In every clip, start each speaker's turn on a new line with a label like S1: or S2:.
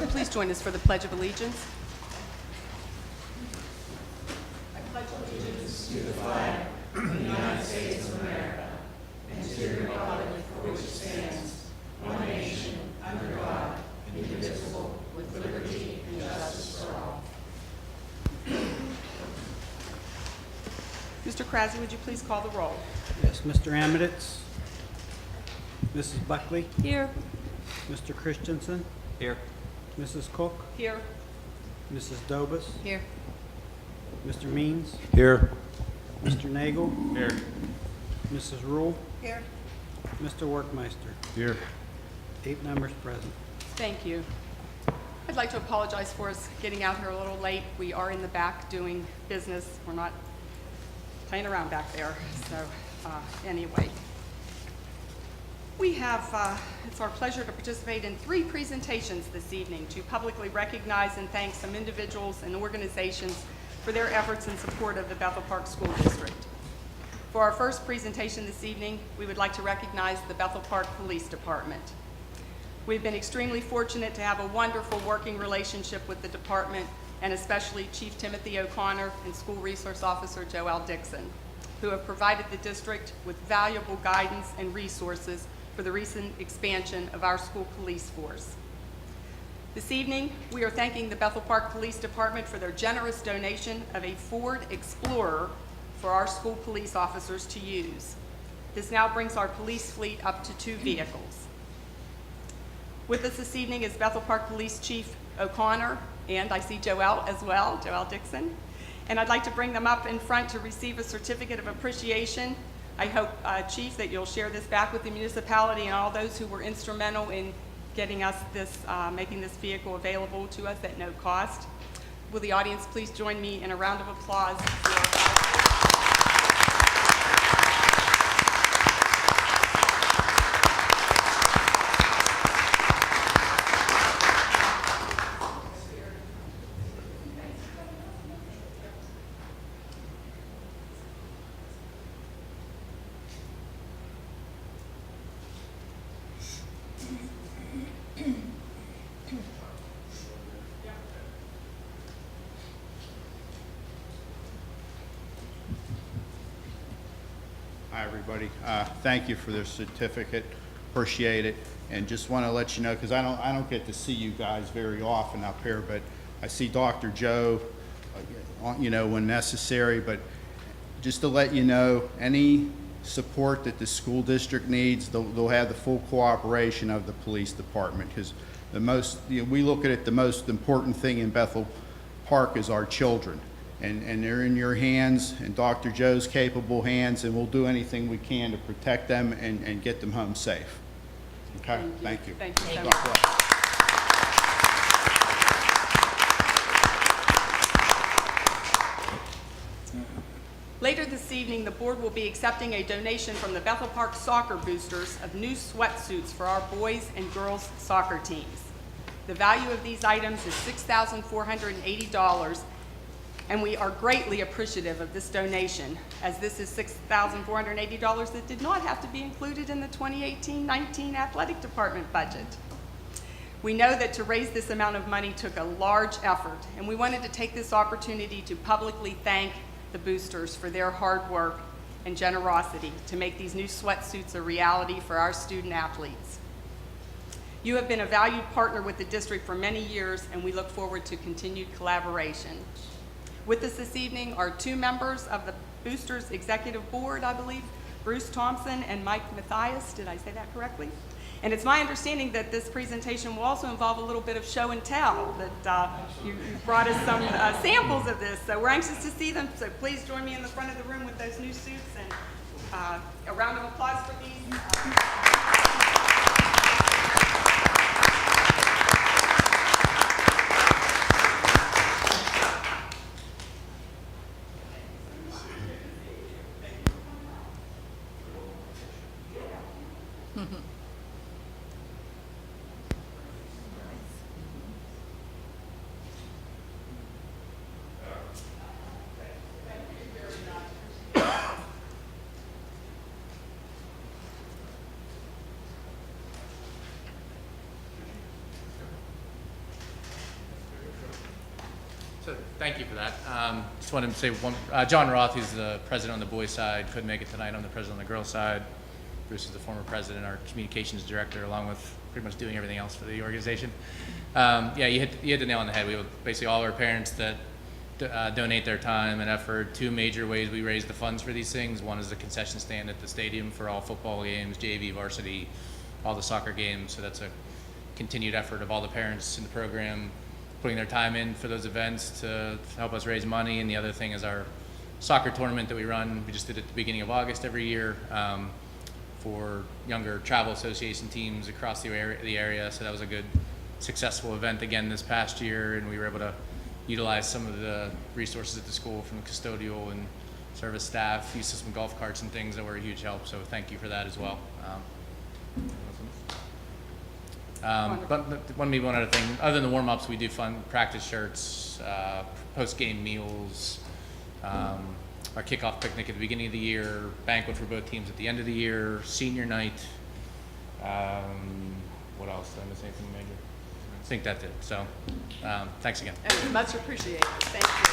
S1: you please join us for the Pledge of Allegiance? Mr. Krasny, would you please call the roll?
S2: Yes, Mr. Amiditz. Mrs. Buckley.
S1: Here.
S2: Mr. Christensen.
S3: Here.
S2: Mrs. Cook.
S1: Here.
S2: Mrs. Dobus.
S1: Here.
S2: Mr. Means.
S3: Here.
S2: Mr. Nagel.
S3: Here.
S2: Mrs. Rule.
S1: Here.
S2: Mr. Workmeister.
S3: Here.
S2: 8 members present.
S1: Thank you. I'd like to apologize for us getting out here a little late. We are in the back doing business. We're not playing around back there. So anyway, we have, it's our pleasure to participate in 3 presentations this evening to publicly recognize and thank some individuals and organizations for their efforts in support of the Bethel Park School District. For our first presentation this evening, we would like to recognize the Bethel Park Police Department. We've been extremely fortunate to have a wonderful working relationship with the department, and especially Chief Timothy O'Connor and School Resource Officer Joelle Dixon, who have provided the district with valuable guidance and resources for the recent expansion of our school police force. This evening, we are thanking the Bethel Park Police Department for their generous donation of a Ford Explorer for our school police officers to use. This now brings our police fleet up to 2 vehicles. With us this evening is Bethel Park Police Chief O'Connor, and I see Joelle as well, Joelle Dixon. And I'd like to bring them up in front to receive a certificate of appreciation. I hope, Chief, that you'll share this back with the municipality and all those who were instrumental in getting us this, making this vehicle available to us at no cost. Will the audience please join me in a round of applause for
S4: Hi, everybody. Thank you for the certificate. Appreciate it. And just want to let you know, because I don't get to see you guys very often up here, but I see Dr. Joe, you know, when necessary. But just to let you know, any support that the school district needs, they'll have the full cooperation of the police department. Because the most, you know, we look at it, the most important thing in Bethel Park is our children. And they're in your hands, and Dr. Joe's capable hands, and we'll do anything we can to protect them and get them home safe. Okay? Thank you.
S1: Thank you so
S4: God
S1: much.
S4: bless.
S1: Later this evening, the board will be accepting a donation from the Bethel Park Soccer Boosters of new sweatsuits for our boys and girls soccer teams. The value of these items is $6,480, and we are greatly appreciative of this donation, as this is $6,480 that did not have to be included in the 2018-19 athletic department budget. We know that to raise this amount of money took a large effort, and we wanted to take this opportunity to publicly thank the boosters for their hard work and generosity to make these new sweatsuits a reality for our student athletes. You have been a valued partner with the district for many years, and we look forward to continued collaboration. With us this evening are 2 members of the Boosters Executive Board, I believe, Bruce Thompson and Mike Mathias. Did I say that correctly? And it's my understanding that this presentation will also involve a little bit of show and tell, that you brought us some samples of this. So we're anxious to see them. So please join me in the front of the room with those new suits, and a round of applause for these.
S3: Thank you for that. Just wanted to say John Roth, who's the president on the boys' side, couldn't make it tonight. I'm the president on the girls' side. Bruce is the former president, our communications director, along with pretty much doing everything else for the organization. Yeah, you hit the nail on the head. We have basically all our parents that donate their time and effort. Two major ways we raise the funds for these things. One is the concession stand at the stadium for all football games, JV, varsity, all the soccer games. So that's a continued effort of all the parents in the program putting their time in for those events to help us raise money. And the other thing is our soccer tournament that we run. We just did it at the beginning of August every year for younger travel association teams across the area. So that was a good, successful event again this past year, and we were able to utilize some of the resources at the school from the custodial and service staff, use some golf carts and things that were a huge help. So thank you for that as well. But one other thing, other than the warm-ups, we do fun practice shirts, post-game meals, our kickoff picnic at the beginning of the year, banquet for both teams at the end of the year, senior night. What else? Did I miss anything major? I think that's it. So thanks again.
S1: And much appreciated. Thank you.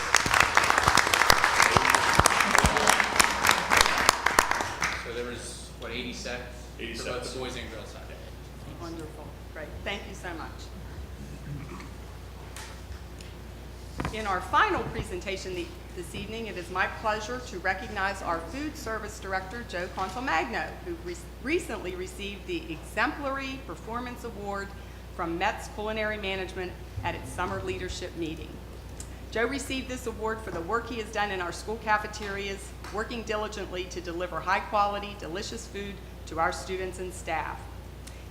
S3: So there was, what, 80 sets?
S5: 80
S3: for both
S5: sets.
S3: the boys and girls side.
S1: Wonderful. Great. Thank you so much. In our final presentation this evening, it is my pleasure to recognize our Food Service Director, Joe Consolmagno, who recently received the Exemplary Performance Award from Met's Culinary Management at its summer leadership meeting. Joe received this award for the work he has done in our school cafeterias, working diligently to deliver high-quality, delicious food to our students and staff.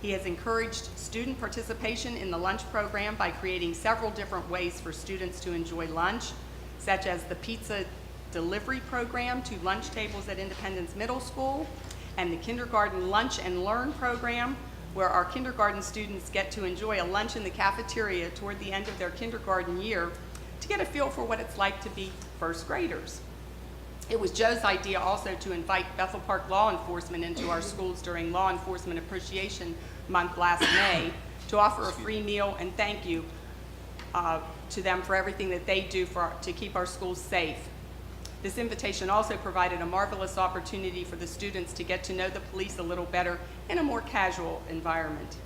S1: He has encouraged student participation in the lunch program by creating several different ways for students to enjoy lunch, such as the pizza delivery program to lunch tables at Independence Middle School, and the kindergarten lunch and learn program, where our kindergarten students get to enjoy a lunch in the cafeteria toward the end of their kindergarten year to get a feel for what it's like to be first graders. It was Joe's idea also to invite Bethel Park law enforcement into our schools during Law Enforcement Appreciation Month last May to offer a free meal and thank you to them for everything that they do to keep our schools safe. This invitation also provided a marvelous opportunity for the students to get to know the police a little better in a more casual environment.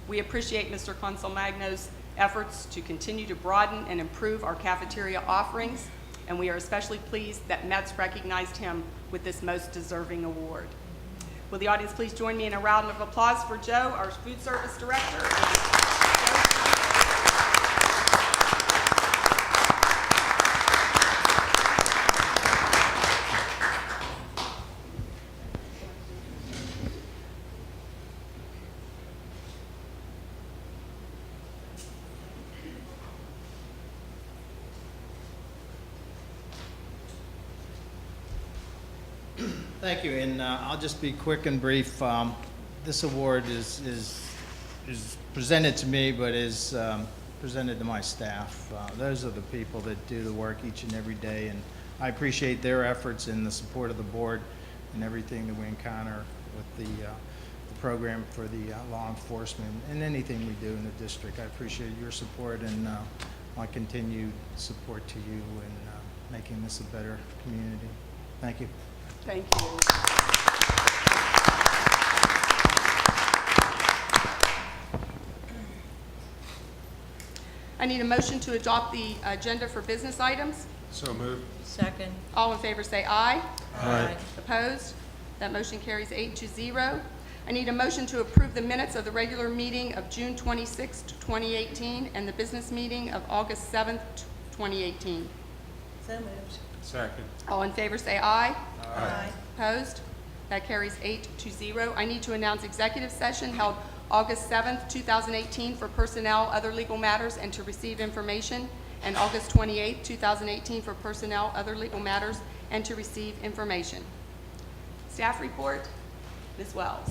S1: We appreciate Mr. Consolmagno's efforts to continue to broaden and improve our cafeteria offerings, and we are especially pleased that Met's recognized him with this most deserving award. Will the audience please join me in a round of applause for Joe, our Food Service Director.
S2: Thank you, and I'll just be quick and brief. This award is presented to me, but is presented to my staff. Those are the people that do the work each and every day, and I appreciate their efforts and the support of the board and everything that we encounter with the program for the law enforcement and anything we do in the district. I appreciate your support and my continued support to you in making this a better community. Thank you.
S1: Thank you. I need a motion to adopt the agenda for business items.
S5: So moved.
S6: Second.
S1: All in favor say aye.
S6: Aye.
S1: Opposed? That motion carries 8-0. I need a motion to approve the minutes of the regular meeting of June 26, 2018, and the business meeting of August 7, 2018.
S6: So moved.
S5: Second.
S1: All in favor say aye.
S6: Aye.
S1: Opposed? That carries 8-0. I need to announce executive session held August 7th, 2018 for personnel, other legal matters, and to receive information, and August 28th, 2018 for personnel, other legal matters, and to receive information. Staff report, Ms. Wells.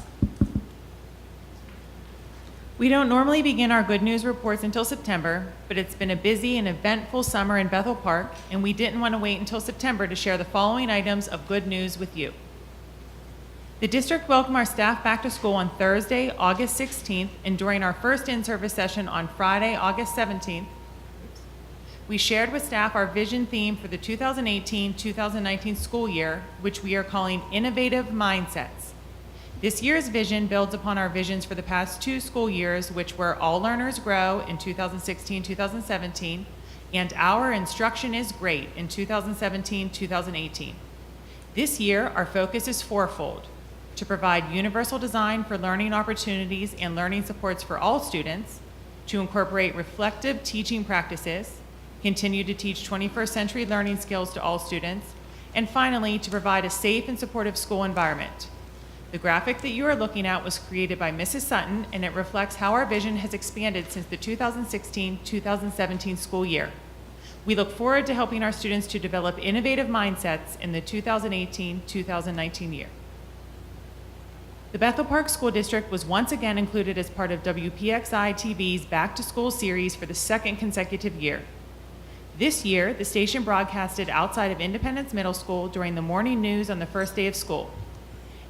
S7: We don't normally begin our good news reports until September, but it's been a busy and eventful summer in Bethel Park, and we didn't want to wait until September to share the following items of good news with you. The district welcomed our staff back to school on Thursday, August 16th, and during our first in-service session on Friday, August 17th, we shared with staff our vision theme for the 2018-2019 school year, which we are calling Innovative Mindsets. This year's vision builds upon our visions for the past 2 school years, which were All Learners Grow in 2016-2017 and Our Instruction is Great in 2017-2018. This year, our focus is fourfold: to provide universal design for learning opportunities and learning supports for all students, to incorporate reflective teaching practices, continue to teach 21st century learning skills to all students, and finally, to provide a safe and supportive school environment. The graphic that you are looking at was created by Mrs. Sutton, and it reflects how our vision has expanded since the 2016-2017 school year. We look forward to helping our students to develop innovative mindsets in the 2018-2019 year. The Bethel Park School District was once again included as part of WPXI TV's Back to School series for the 2nd consecutive year. This year, the station broadcasted outside of Independence Middle School during the morning news on the first day of school.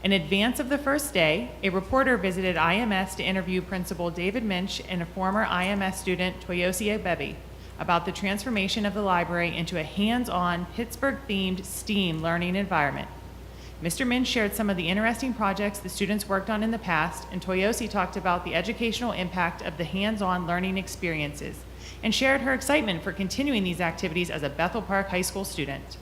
S7: In advance of the first day, a reporter visited IMS to interview Principal David Minch and a former IMS student, Toyosi Ebebe, about the transformation of the library into a hands-on, Pittsburgh-themed STEAM learning environment. Mr. Minch shared some of the interesting projects the students worked on in the past, and Toyosi talked about the educational impact of the hands-on learning experiences and shared her excitement for continuing these activities as a Bethel Park High School student.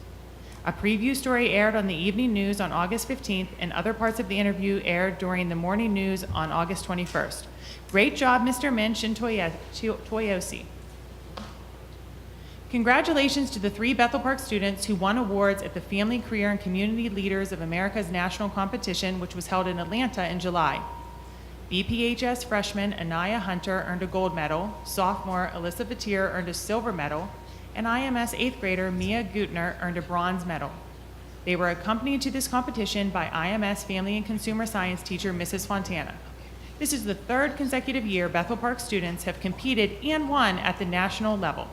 S7: A preview story aired on the evening news on August 15th, and other parts of the interview aired during the morning news on August 21st. Great job, Mr. Minch and Toyosi. Congratulations to the 3 Bethel Park students who won awards at the Family, Career, and Community Leaders of America's National Competition, which was held in Atlanta in July. BPHS freshman Anaya Hunter earned a gold medal, sophomore Alyssa Batir earned a silver medal, and IMS 8th grader Mia Gutner earned a bronze medal. They were accompanied to this competition by IMS Family and Consumer Science teacher Mrs. Fontana. This is the 3rd consecutive year Bethel Park students have competed and won at the national level.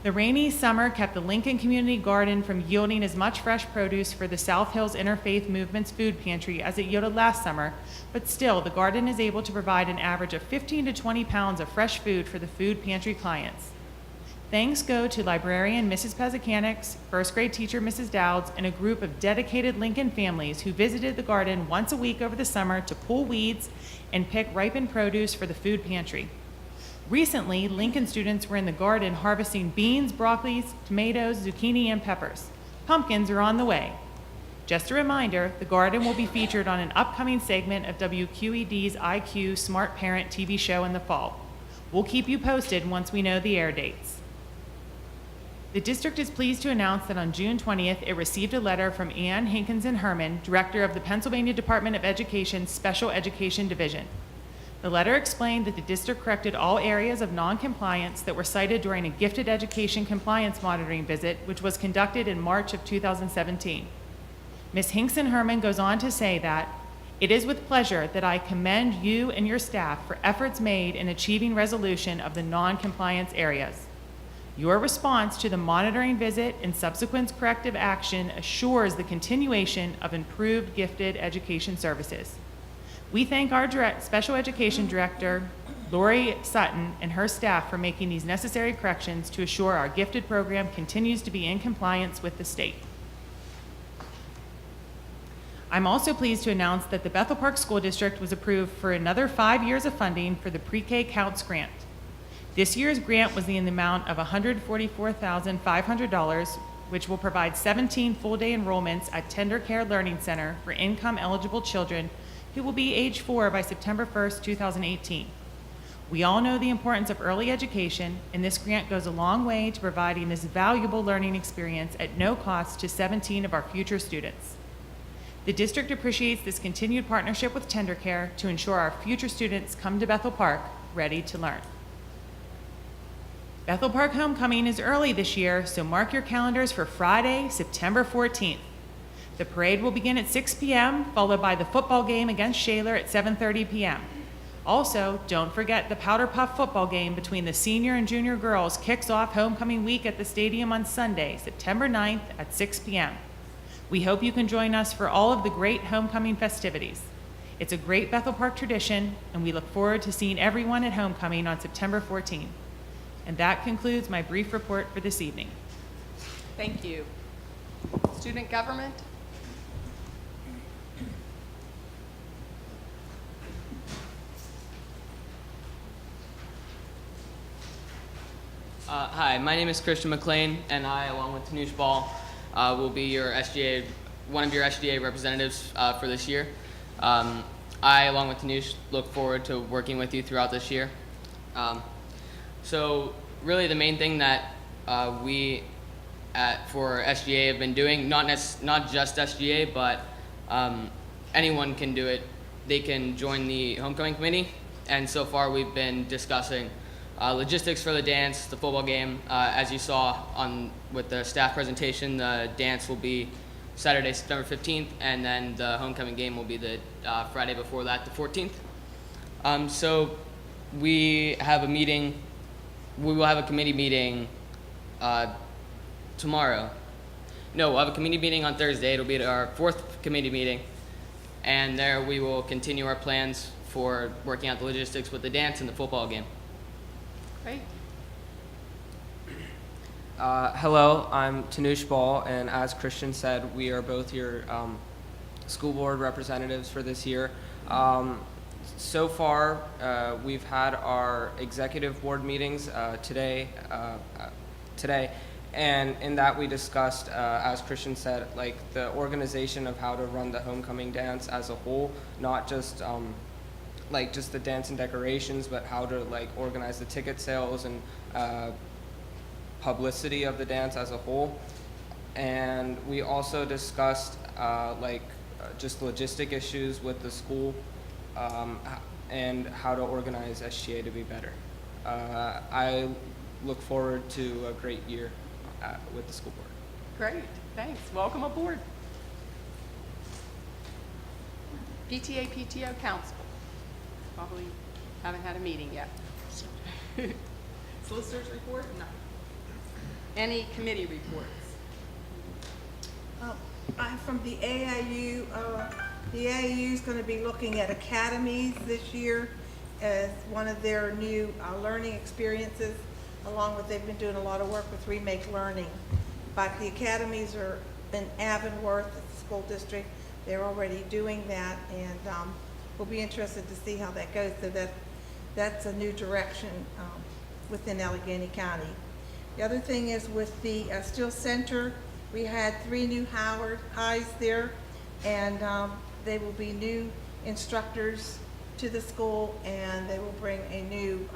S7: The rainy summer kept the Lincoln Community Garden from yielding as much fresh produce for the South Hills Interfaith Movement's food pantry as it yielded last summer, but still, the garden is able to provide an average of 15 to 20 pounds of fresh food for the food pantry clients. Thanks go to librarian Mrs. Pezakanix, 1st grade teacher Mrs. Dowds, and a group of dedicated Lincoln families who visited the garden once a week over the summer to pull weeds and pick ripened produce for the food pantry. Recently, Lincoln students were in the garden harvesting beans, broccoli, tomatoes, zucchini, and peppers. Pumpkins are on the way. Just a reminder, the garden will be featured on an upcoming segment of WQED's IQ Smart Parent TV show in the fall. We'll keep you posted once we know the air dates. The district is pleased to announce that on June 20th, it received a letter from Ann Hankinson Herman, director of the Pennsylvania Department of Education's Special Education Division. The letter explained that the district corrected all areas of non-compliance that were cited during a gifted education compliance monitoring visit, which was conducted in March of 2017. Ms. Hinkson Herman goes on to say that, "It is with pleasure that I commend you and your staff for efforts made in achieving resolution of the non-compliance areas. Your response to the monitoring visit and subsequent corrective action assures the continuation of improved gifted education services. We thank our Special Education Director, Lori Sutton, and her staff for making these necessary corrections to assure our gifted program continues to be in compliance with the state." I'm also pleased to announce that the Bethel Park School District was approved for another 5 years of funding for the Pre-K Counts Grant. This year's grant was in the amount of $144,500, which will provide 17 full-day enrollments at Tender Care Learning Center for income-eligible children who will be age 4 by September 1st, 2018. We all know the importance of early education, and this grant goes a long way to providing this valuable learning experience at no cost to 17 of our future students. The district appreciates this continued partnership with Tender Care to ensure our future students come to Bethel Park ready to learn. Bethel Park Homecoming is early this year, so mark your calendars for Friday, September 14th. The parade will begin at 6 p.m., followed by the football game against Shaler at 7:30 p.m. Also, don't forget the Powder Puff football game between the senior and junior girls kicks off homecoming week at the stadium on Sunday, September 9th at 6 p.m. We hope you can join us for all of the great homecoming festivities. It's a great Bethel Park tradition, and we look forward to seeing everyone at homecoming on September 14th. And that concludes my brief report for this evening.
S1: Thank you. Student government?
S5: Hi, my name is Christian McLean, and I, along with Tanush Ball, will be your SGA, one of your SGA representatives for this year. I, along with Tanush, look forward to working with you throughout this year. So really the main thing that we for SGA have been doing, not just SGA, but anyone can do it. They can join the homecoming committee, and so far we've been discussing logistics for the dance, the football game. As you saw with the staff presentation, the dance will be Saturday, September 15th, and then the homecoming game will be the Friday before that, the 14th. So we have a meeting. We will have a committee meeting tomorrow. No, we'll have a committee meeting on Thursday. It'll be our 4th committee meeting, and there we will continue our plans for working out the logistics with the dance and the football game.
S1: Great.
S6: Hello, I'm Tanush Ball, and as Christian said, we are both your school board representatives for this year. So far, we've had our executive board meetings today, and in that we discussed, as Christian said, like the organization of how to run the homecoming dance as a whole, not just like just the dance and decorations, but how to like organize the ticket sales and publicity of the dance as a whole. And we also discussed just logistic issues with the school and how to organize SGA to be better. I look forward to a great year with the school board.
S1: Great, thanks. Welcome aboard. PTA, PTO Council. Probably haven't had a meeting yet. Solicitors report? No. Any committee reports?
S8: I'm from the AIU. The AIU is going to be looking at academies this year as one of their new learning experiences, along with they've been doing a lot of work with Remake Learning. But the academies are in Avonworth, it's a school district. They're already doing that, and we'll be interested to see how that goes. So that's a new direction within Allegheny County. The other thing is with the Still Center, we had 3 new highs there, and they will be new instructors to the school, and they will bring a new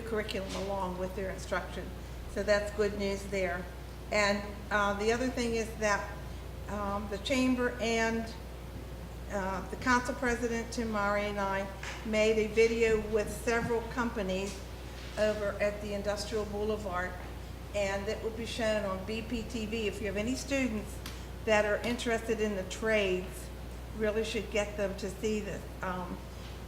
S8: curriculum along with their instruction. So that's good news there. And the other thing is that the chamber and the council president, Tim Murray, and I made a video with several companies over at the Industrial Boulevard, and that will be shown on BPTV. If you have any students that are interested in the trades, really should get them to see this.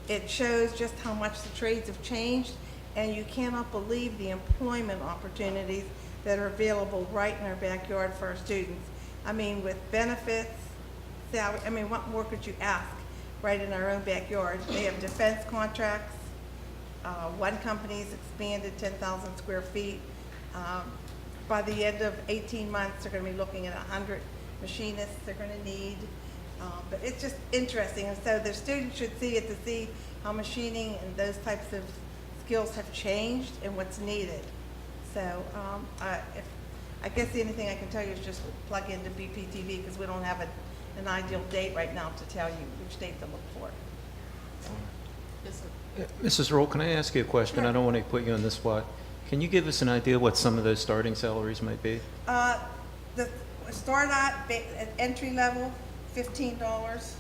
S8: It shows just how much the trades have changed, and you cannot believe the employment opportunities that are available right in our backyard for our students. I mean, with benefits, salary, I mean, what more could you ask right in our own backyard? They have defense contracts. One company's expanded 10,000 square feet. By the end of 18 months, they're going to be looking at 100 machinists they're going to need. But it's just interesting, and so the students should see it to see how machining and those types of skills have changed and what's needed. So I guess the only thing I can tell you is just plug into BPTV, because we don't have an ideal date right now to tell you which date to look for.
S1: Yes, sir.
S9: Mrs. Roll, can I ask you a question?
S8: Sure.
S9: I don't want to put you on the spot. Can you give us an idea what some of those starting salaries might be?
S8: The start at entry level, $15,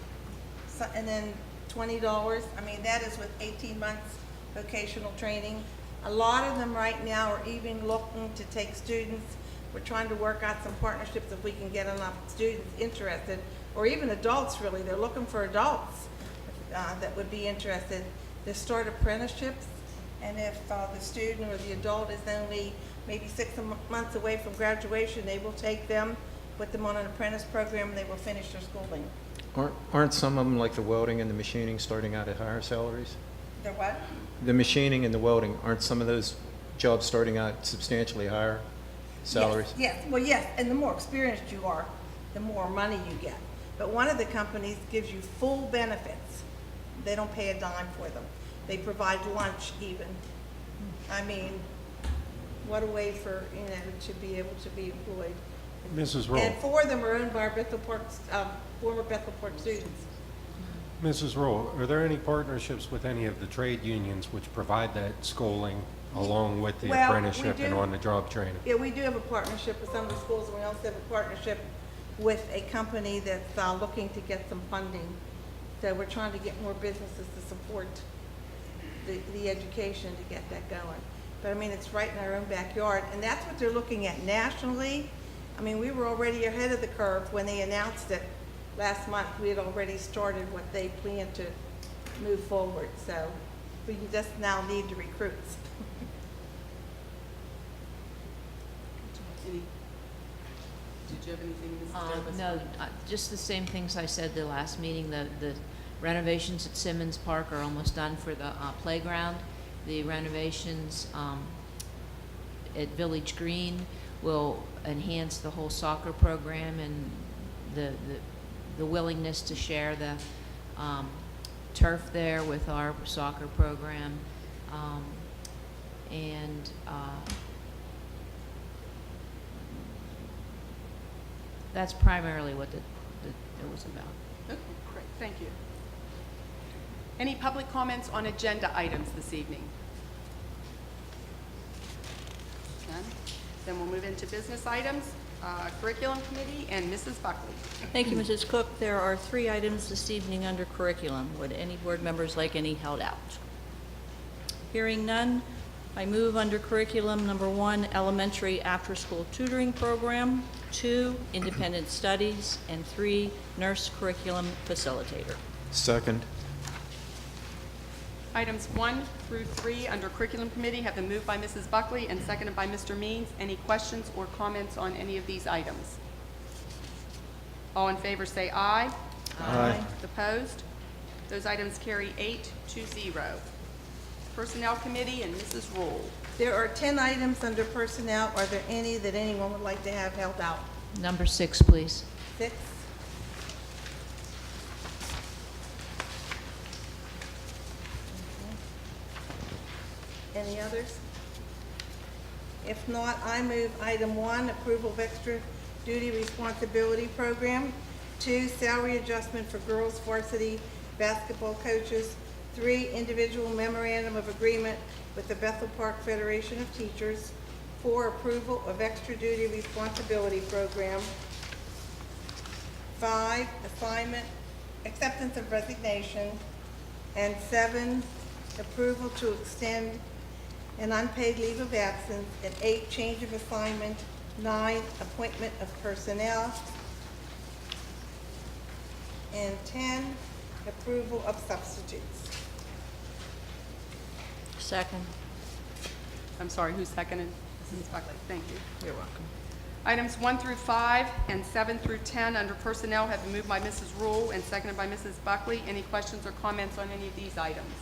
S8: and then $20. I mean, that is with 18 months vocational training. A lot of them right now are even looking to take students. We're trying to work out some partnerships if we can get enough students interested, or even adults really. They're looking for adults that would be interested. They start apprenticeships, and if the student or the adult is only maybe 6 months away from graduation, they will take them, put them on an apprentice program, and they will finish their schooling.
S9: Aren't some of them, like the welding and the machining, starting out at higher salaries?
S8: They're what?
S9: The machining and the welding, aren't some of those jobs starting out substantially higher salaries?
S8: Yes, well, yes, and the more experienced you are, the more money you get. But one of the companies gives you full benefits. They don't pay a dime for them. They provide lunch even. I mean, what a way for, to be able to be employed.
S10: Mrs. Roll.
S8: And 4 of them are owned by Bethel Park, former Bethel Park students.
S10: Mrs. Roll, are there any partnerships with any of the trade unions which provide that schooling along with the
S8: Well, we
S10: apprenticeship and
S8: do.
S10: on-the-job training?
S8: Yeah, we do have a partnership with some of the schools, and we also have a partnership with a company that's looking to get some funding. So we're trying to get more businesses to support the education to get that going. But I mean, it's right in our own backyard, and that's what they're looking at nationally. I mean, we were already ahead of the curve when they announced it last month. We had already started what they plan to move forward, so we just now need the recruits.
S1: Did you have anything, Mrs. Davis?
S11: No, just the same things I said the last meeting. The renovations at Simmons Park are almost done for the playground. The renovations at Village Green will enhance the whole soccer program and the willingness to share the turf there with our soccer program. That's primarily what it was about.
S1: Okay, great, thank you. Any public comments on agenda items this evening? None? Then we'll move into business items. Curriculum Committee and Mrs. Buckley.
S12: Thank you, Mrs. Cook. There are 3 items this evening under curriculum. Would any board members like any held out? Hearing none, I move under curriculum number 1, elementary after-school tutoring program, 2, independent studies, and 3, nurse curriculum facilitator.
S9: Second.
S1: Items 1 through 3 under Curriculum Committee have been moved by Mrs. Buckley and seconded by Mr. Means. Any questions or comments on any of these items? All in favor say aye.
S9: Aye.
S1: Opposed? Those items carry 8-0. Personnel Committee and Mrs. Rule.
S8: There are 10 items under personnel. Are there any that anyone would like to have held out?
S11: Number 6, please.
S8: 6? Any others? If not, I move item 1, approval of extra duty responsibility program. 2, salary adjustment for girls varsity basketball coaches. 3, individual memorandum of agreement with the Bethel Park Federation of Teachers. 4, approval of extra duty responsibility program. 5, assignment, acceptance of resignation. And 7, approval to extend an unpaid leave of absence. And 8, change of assignment. 9, appointment of personnel. And 10, approval of substitutes.
S12: Second.
S1: I'm sorry, who seconded? Mrs. Buckley, thank you.
S12: You're welcome.
S1: Items 1 through 5 and 7 through 10 under Personnel have been moved by Mrs. Rule and seconded by Mrs. Buckley. Any questions or comments on any of these items?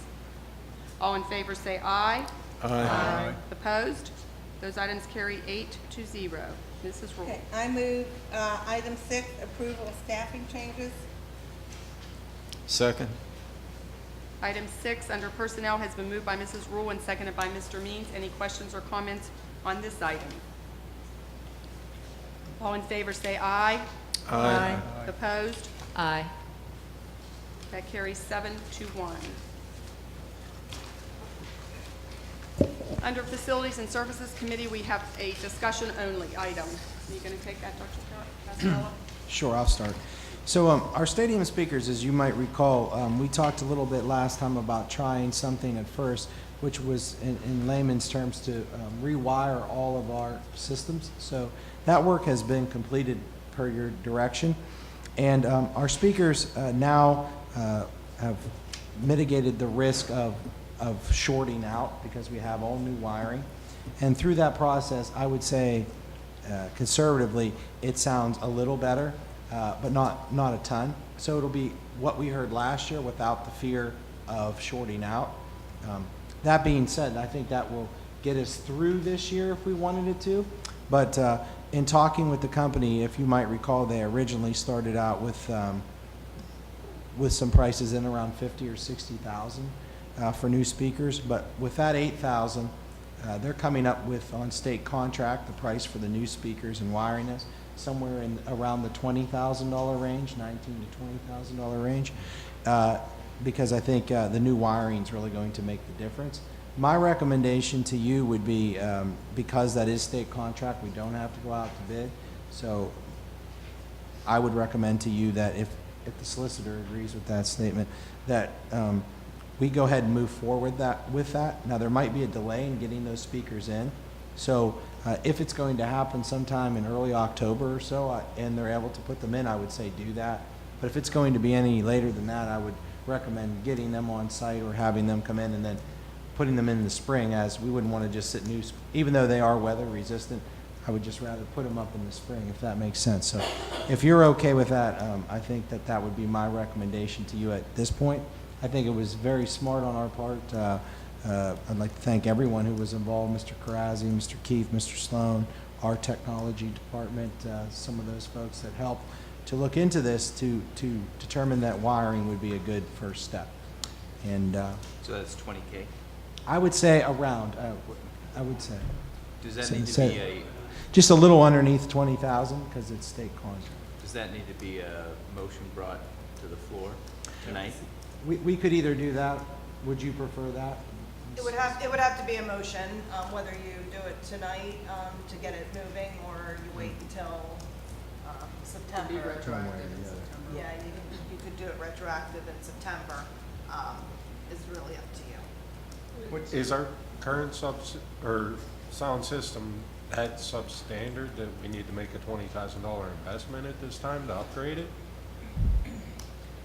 S1: All in favor say aye.
S9: Aye.
S1: Opposed? Those items carry 8-0. Mrs. Rule.
S8: Okay, I move item 6, approval of staffing changes.
S9: Second.
S1: Item 6 under Personnel has been moved by Mrs. Rule and seconded by Mr. Means. Any questions or comments on this item? All in favor say aye.
S9: Aye.
S1: Opposed?
S11: Aye.
S1: That carries 7-1. Under Facilities and Services Committee, we have a discussion-only item. Are you going to take that, Dr. Castello?
S13: Sure, I'll start. So our stadium speakers, as you might recall, we talked a little bit last time about trying something at first, which was in layman's terms to rewire all of our systems. So that work has been completed per your direction. And our speakers now have mitigated the risk of shorting out because we have all new wiring. And through that process, I would say conservatively, it sounds a little better, but not a ton. So it'll be what we heard last year without the fear of shorting out. That being said, I think that will get us through this year if we wanted it to. But in talking with the company, if you might recall, they originally started out with some prices in around 50 or 60,000 for new speakers. But with that 8,000, they're coming up with, on state contract, the price for the new speakers and wiring is somewhere in around the $20,000 range, $19,000 to $20,000 range, because I think the new wiring is really going to make the difference. My recommendation to you would be, because that is state contract, we don't have to go out to bid. So I would recommend to you that if the solicitor agrees with that statement, that we go ahead and move forward with that. Now, there might be a delay in getting those speakers in. So if it's going to happen sometime in early October or so, and they're able to put them in, I would say do that. But if it's going to be any later than that, I would recommend getting them on site or having them come in and then putting them in the spring, as we wouldn't want to just sit new, even though they are weather resistant, I would just rather put them up in the spring, if that makes sense. So if you're okay with that, I think that would be my recommendation to you at this point. I think it was very smart on our part. I'd like to thank everyone who was involved, Mr. Karazzi, Mr. Keefe, Mr. Sloan, our technology department, some of those folks that helped to look into this to determine that wiring would be a good first step. And
S9: So that's 20K?
S13: I would say around, I would say.
S9: Does that
S13: Say-
S9: need to
S13: say-
S9: be a,
S13: Just a little underneath 20,000, because it's state contract.
S9: does that need to be a motion brought to the floor tonight?
S13: We could either do that. Would you prefer that?
S14: It would have to be a motion, whether you do it tonight to get it moving, or you wait until September. Yeah, you could do it retroactive in September. It's really up to you.
S10: Is our current sound system that substandard that we need to make a $20,000 investment at this time to upgrade it?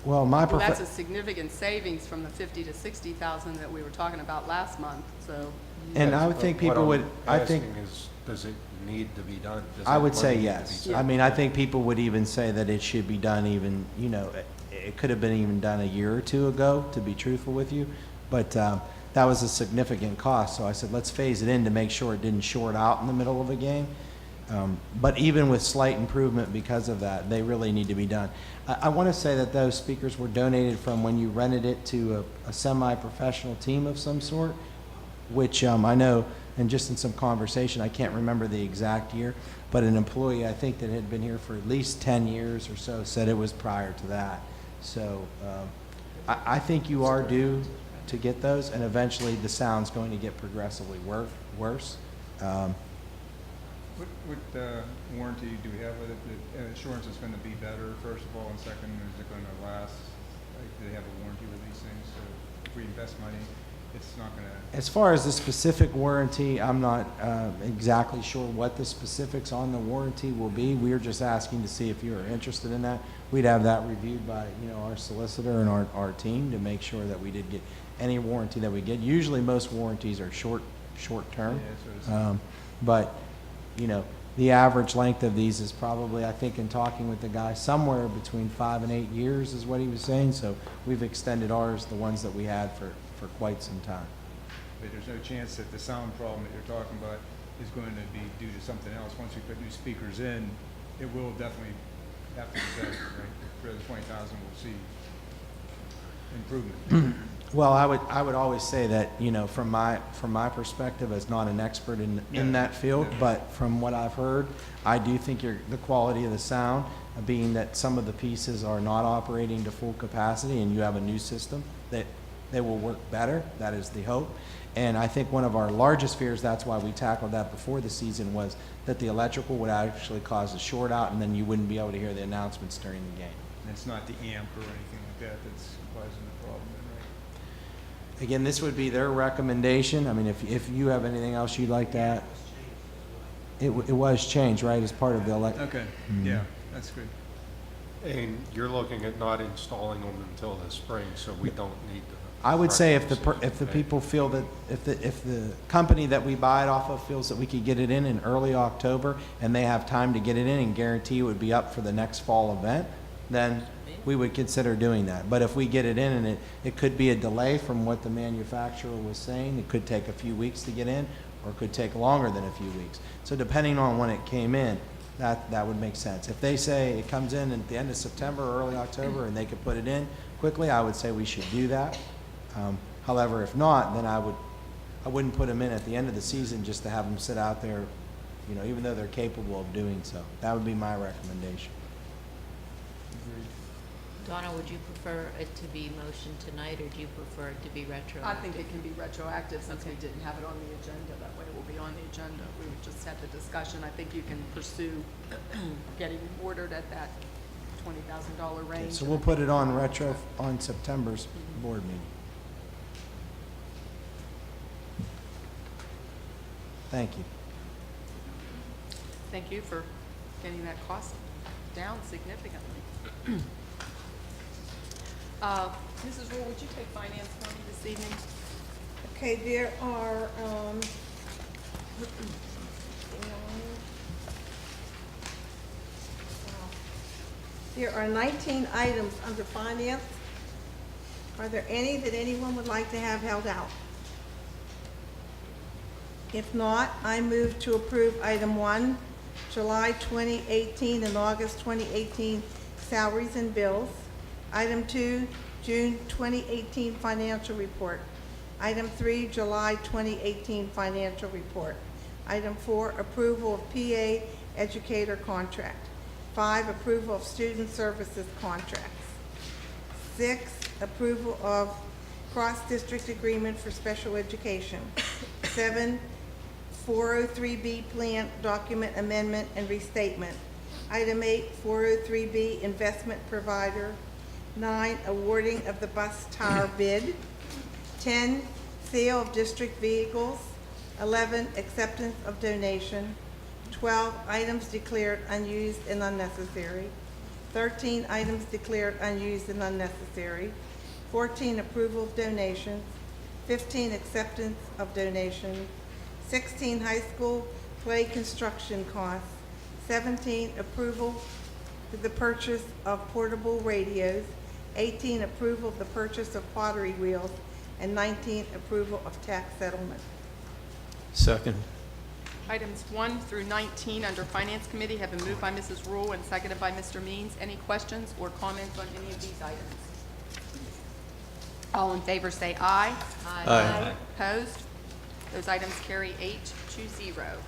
S13: Well,
S1: Well, that's a significant savings from the 50 to 60,000 that we were talking about last month, so.
S13: And I would think people would, I think,
S10: What I'm asking is, does it need to be done? Does
S13: I
S10: that
S13: would
S10: money
S13: say
S10: need to be
S13: yes.
S10: spent?
S13: I mean, I think people would even say that it should be done even, it could have been even done a year or two ago, to be truthful with you. But that was a significant cost, so I said, let's phase it in to make sure it didn't short out in the middle of a game. But even with slight improvement because of that, they really need to be done. I want to say that those speakers were donated from when you rented it to a semi-professional team of some sort, which I know, and just in some conversation, I can't remember the exact year, but an employee, I think, that had been here for at least 10 years or so, said it was prior to that. So I think you are due to get those, and eventually the sound's going to get progressively worse.
S15: What warranty do we have with it? The insurance is going to be better, first of all, and second, is it going to last? Do they have a warranty with these things? So if we invest money, it's not going to...
S13: As far as the specific warranty, I'm not exactly sure what the specifics on the warranty will be. We're just asking to see if you are interested in that. We'd have that reviewed by, our solicitor and our team to make sure that we did get any warranty that we get. Usually most warranties are short term.
S15: Yeah,
S13: But, the average length of these is probably, I think in talking with the guy, somewhere between 5 and 8 years is what he was saying. So we've extended ours, the ones that we had, for quite some time.
S15: But there's no chance that the sound problem that you're talking about is going to be due to something else. Once we put new speakers in, it will definitely have to be better, right? For the 20,000, we'll see improvement.
S13: Well, I would always say that, from my perspective as not an expert in that field, but from what I've heard, I do think the quality of the sound, being that some of the pieces are not operating to full capacity and you have a new system, that they will work better. That is the hope. And I think one of our largest fears, that's why we tackled that before the season, was that the electrical would actually cause a short out and then you wouldn't be able to hear the announcements during the game.
S15: And it's not the amp or anything like that that's causing the problem, right?
S13: Again, this would be their recommendation. I mean, if you have anything else you'd like to add. It was changed, right, as part of the
S15: Okay, yeah, that's good.
S10: And you're looking at not installing them until the spring, so we don't need to.
S13: I would say if the people feel that, if the company that we buy it off of feels that we could get it in early October and they have time to get it in and guarantee it would be up for the next fall event, then we would consider doing that. But if we get it in and it could be a delay from what the manufacturer was saying, it could take a few weeks to get in, or could take longer than a few weeks. So depending on when it came in, that would make sense. If they say it comes in at the end of September or early October and they could put it in quickly, I would say we should do that. However, if not, then I wouldn't put them in at the end of the season just to have them sit out there, you know, even though they're capable of doing so. That would be my recommendation.
S11: Donna, would you prefer it to be motion tonight, or do you prefer it to be retroactive?
S1: I think it can be retroactive since we didn't have it on the agenda. That way it will be on the agenda. We would just have the discussion. I think you can pursue getting ordered at that $20,000 range.
S13: So we'll put it on retro on September's board meeting. Thank you.
S1: Thank you for getting that cost down significantly. Mrs. Rule, would you take finance for me this evening?
S8: Okay, there are 19 items under finance. Are there any that anyone would like to have held out? If not, I move to approve item 1, July 2018 and August 2018 salaries and bills. Item 2, June 2018 financial report. Item 3, July 2018 financial report. Item 4, approval of PA educator contract. 5, approval of student services contracts. 6, approval of cross-district agreement for special education. 7, 403B plan document amendment and restatement. Item 8, 403B investment provider. 9, awarding of the bus tower bid. 10, sale of district vehicles. 11, acceptance of donation. 12, items declared unused and unnecessary. 13, items declared unused and unnecessary. 14, approval of donations. 15, acceptance of donations. 16, high school play construction costs. 17, approval for the purchase of portable radios. 18, approval of the purchase of pottery wheels. And 19, approval of tax settlement.
S9: Second.
S1: Items 1 through 19 under Finance Committee have been moved by Mrs. Rule and seconded by Mr. Means. Any questions or comments on any of these items? All in favor say aye.
S9: Aye.
S1: Opposed? Those items carry 8-0.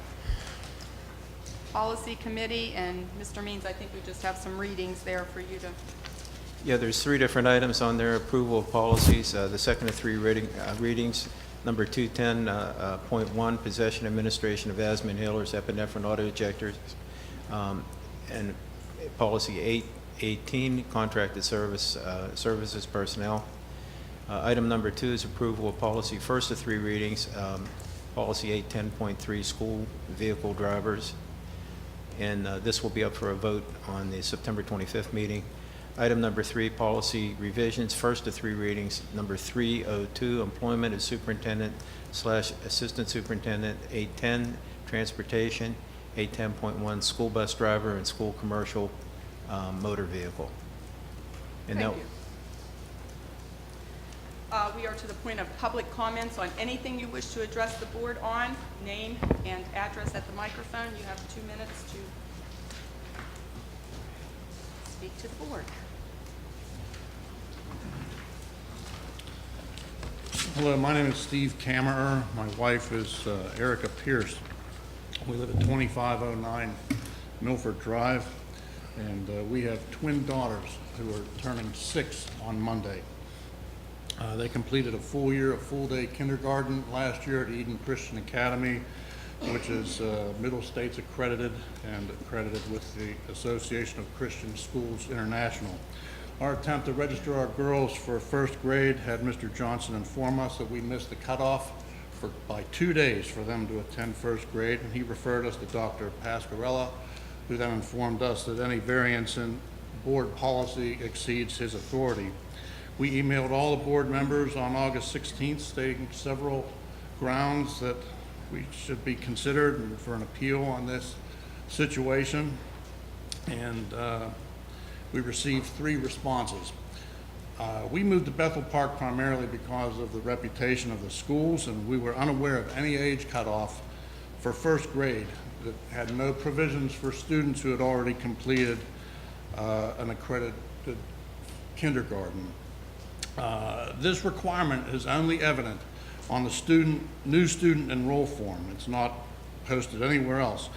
S1: Policy Committee, and Mr. Means, I think we just have some readings there for you to.
S9: Yeah, there's 3 different items on there, approval of policies. The second of 3 readings, number 210.1, possession administration of asthma inhalers, epinephrine auto-injectors, and policy 818, contracted services personnel. Item number 2 is approval of policy, first of 3 readings, policy 810.3, school vehicle drivers. And this will be up for a vote on the September 25th meeting. Item number 3, policy revisions, first of 3 readings, number 302, employment as superintendent/assistant superintendent, 810, transportation, 810.1, school bus driver and school commercial motor vehicle. And
S1: Thank you. We are to the point of public comments on anything you wish to address the board on. Name and address at the microphone. You have 2 minutes to speak to the board.
S16: Hello, my name is Steve Kammerer. My wife is Erica Pierce. We live at 2509 Milford Drive, and we have twin daughters who are turning 6 on Monday. They completed a full year of full-day kindergarten last year at Eden Christian Academy, which is Middle States accredited and accredited with the Association of Christian Schools International. Our attempt to register our girls for first grade had Mr. Johnson inform us that we missed the cutoff by 2 days for them to attend first grade, and he referred us to Dr. Pascarella, who then informed us that any variance in board policy exceeds his authority. We emailed all the board members on August 16th stating several grounds that we should be considered for an appeal on this situation, and we received 3 responses. We moved to Bethel Park primarily because of the reputation of the schools, and we were unaware of any age cutoff for first grade that had no provisions for students who had already completed an accredited kindergarten. This requirement is only evident on the new student enroll form. It's not posted anywhere else.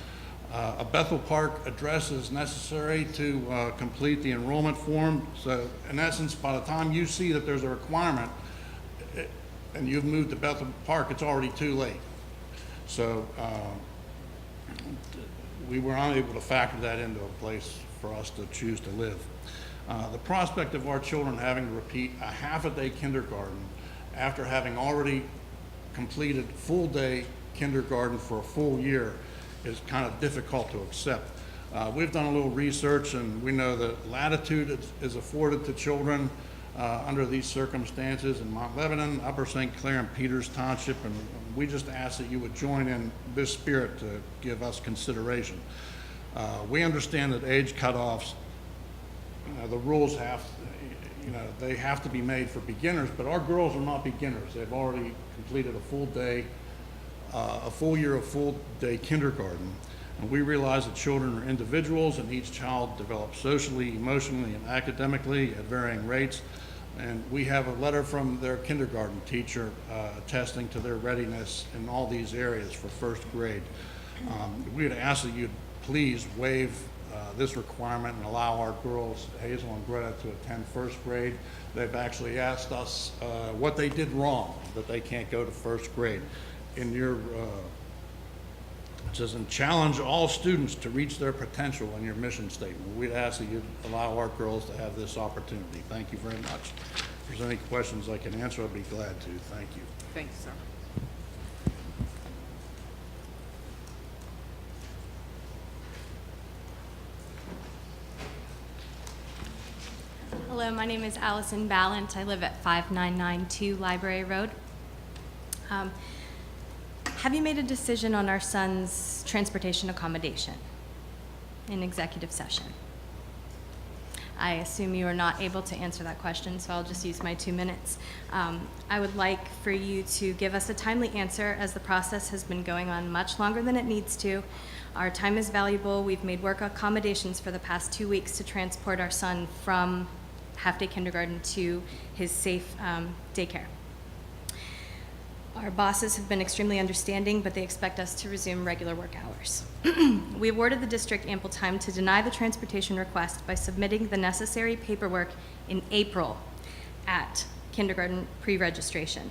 S16: A Bethel Park address is necessary to complete the enrollment form. So in essence, by the time you see that there's a requirement and you've moved to Bethel Park, it's already too late. So we were unable to factor that into a place for us to choose to live. The prospect of our children having to repeat a half-a-day kindergarten after having already completed full-day kindergarten for a full year is kind of difficult to accept. We've done a little research, and we know that latitude is afforded to children under these circumstances in Mount Lebanon, Upper St. Clair, and Peters Township, and we just ask that you would join in this spirit to give us consideration. We understand that age cutoffs, the rules they have to be made for beginners, but our girls are not beginners. They've already completed a full day, a full year of full day kindergarten. And we realize that children are individuals and each child develops socially, emotionally, and academically at varying rates. And we have a letter from their kindergarten teacher attesting to their readiness in all these areas for first grade. We would ask that you'd please waive this requirement and allow our girls, Hazel and Greta, to attend first grade. They've actually asked us what they did wrong that they can't go to first grade. In your, it says, and challenge all students to reach their potential in your mission statement. We'd ask that you allow our girls to have this opportunity. Thank you very much. If there's any questions I can answer, I'd be glad to. Thank you.
S1: Thank you, sir.
S17: Hello, my name is Allison Ballant. I live at 5992 Library Road. Have you made a decision on our son's transportation accommodation in executive session? I assume you are not able to answer that question, so I'll just use my 2 minutes. I would like for you to give us a timely answer, as the process has been going on much longer than it needs to. Our time is valuable. We've made work accommodations for the past 2 weeks to transport our son from half-day kindergarten to his safe daycare. Our bosses have been extremely understanding, but they expect us to resume regular work hours. We awarded the district ample time to deny the transportation request by submitting the necessary paperwork in April at kindergarten pre-registration.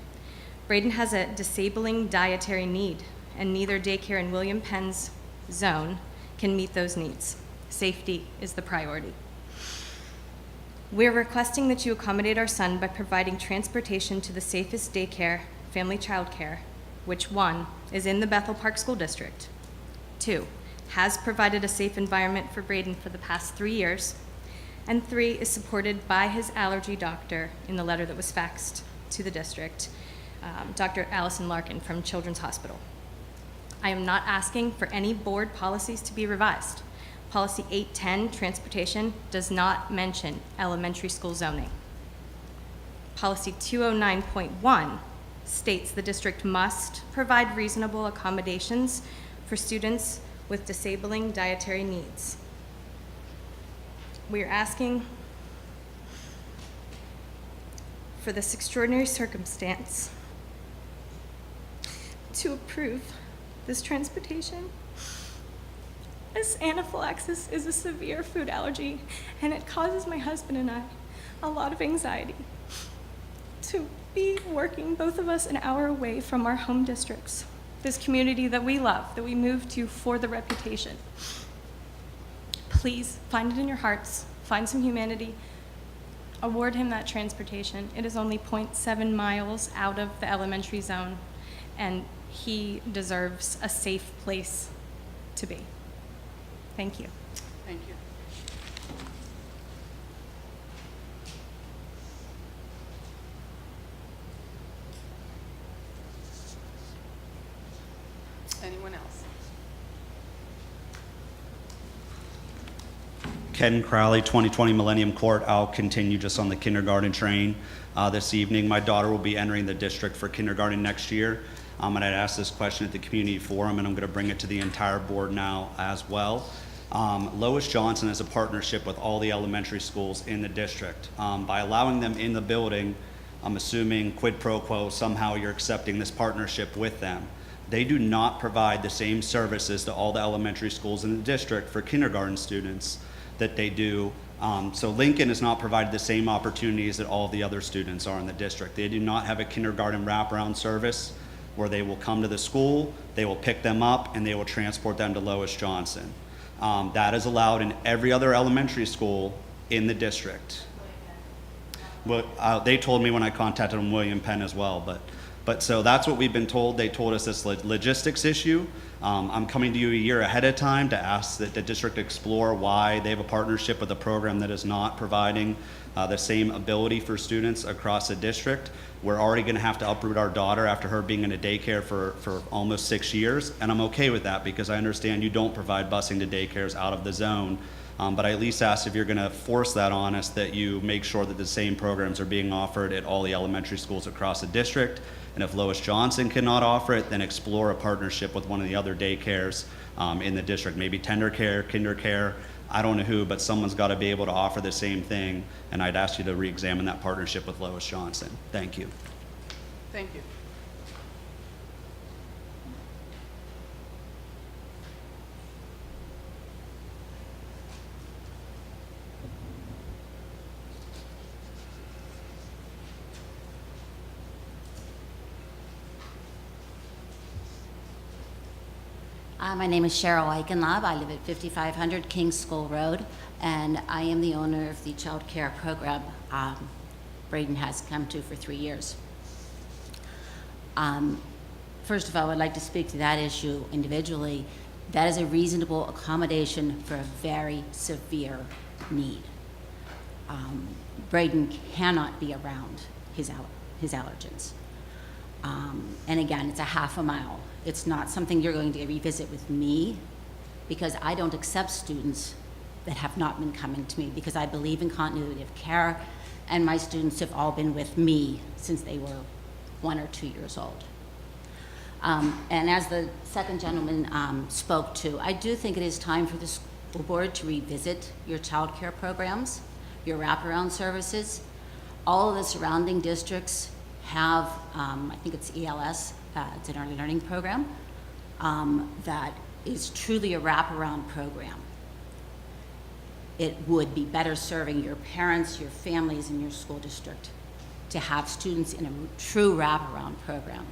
S17: Braden has a disabling dietary need, and neither daycare in William Penn's zone can meet those needs. Safety is the priority. We're requesting that you accommodate our son by providing transportation to the safest daycare, family child care, which 1, is in the Bethel Park School District, 2, has provided a safe environment for Braden for the past 3 years, and 3, is supported by his allergy doctor in the letter that was faxed to the district, Dr. Allison Larkin from Children's Hospital. I am not asking for any board policies to be revised. Policy 810, transportation, does not mention elementary school zoning. Policy 209.1 states the district must provide reasonable accommodations for students with disabling dietary needs. We are asking for this extraordinary circumstance to approve this transportation, as anaphylaxis is a severe food allergy, and it causes my husband and I a lot of anxiety to be working, both of us, an hour away from our home districts, this community that we love, that we moved to for the reputation. Please find it in your hearts, find some humanity, award him that transportation. It is only 0.7 miles out of the elementary zone, and he deserves a safe place to be. Thank you.
S1: Thank you. Anyone else?
S18: Ken Crowley, 2020 Millennium Court. I'll continue just on the kindergarten train this evening. My daughter will be entering the district for kindergarten next year. And I'd asked this question at the community forum, and I'm going to bring it to the entire board now as well. Lois Johnson has a partnership with all the elementary schools in the district. By allowing them in the building, I'm assuming quid pro quo, somehow you're accepting this partnership with them. They do not provide the same services to all the elementary schools in the district for kindergarten students that they do. So Lincoln has not provided the same opportunities that all of the other students are in the district. They do not have a kindergarten wraparound service where they will come to the school, they will pick them up, and they will transport them to Lois Johnson. That is allowed in every other elementary school in the district. Well, they told me when I contacted them William Penn as well, but so that's what we've been told. They told us this logistics issue. I'm coming to you a year ahead of time to ask that the district explore why they have a partnership with a program that is not providing the same ability for students across the district. We're already going to have to uproot our daughter after her being in a daycare for almost 6 years, and I'm okay with that because I understand you don't provide busing to daycares out of the zone. But I at least asked if you're going to force that on us, that you make sure that the same programs are being offered at all the elementary schools across the district. And if Lois Johnson cannot offer it, then explore a partnership with one of the other daycares in the district, maybe Tender Care, Kinder Care. I don't know who, but someone's got to be able to offer the same thing. And I'd ask you to re-examine that partnership with Lois Johnson. Thank you.
S1: Thank you.
S19: My name is Cheryl Eichenlaub. I live at 5500 Kings School Road, and I am the owner of the child care program Braden has come to for 3 years. First of all, I'd like to speak to that issue individually. That is a reasonable accommodation for a very severe need. Braden cannot be around his allergens. And again, it's a half a mile. It's not something you're going to revisit with me, because I don't accept students that have not been coming to me, because I believe in continuity of care, and my students have all been with me since they were 1 or 2 years old. And as the second gentleman spoke to, I do think it is time for the school board to revisit your child care programs, your wraparound services. All of the surrounding districts have, I think it's ELS, it's an early learning program, that is truly a wraparound program. It would be better serving your parents, your families, and your school district to have students in a true wraparound program.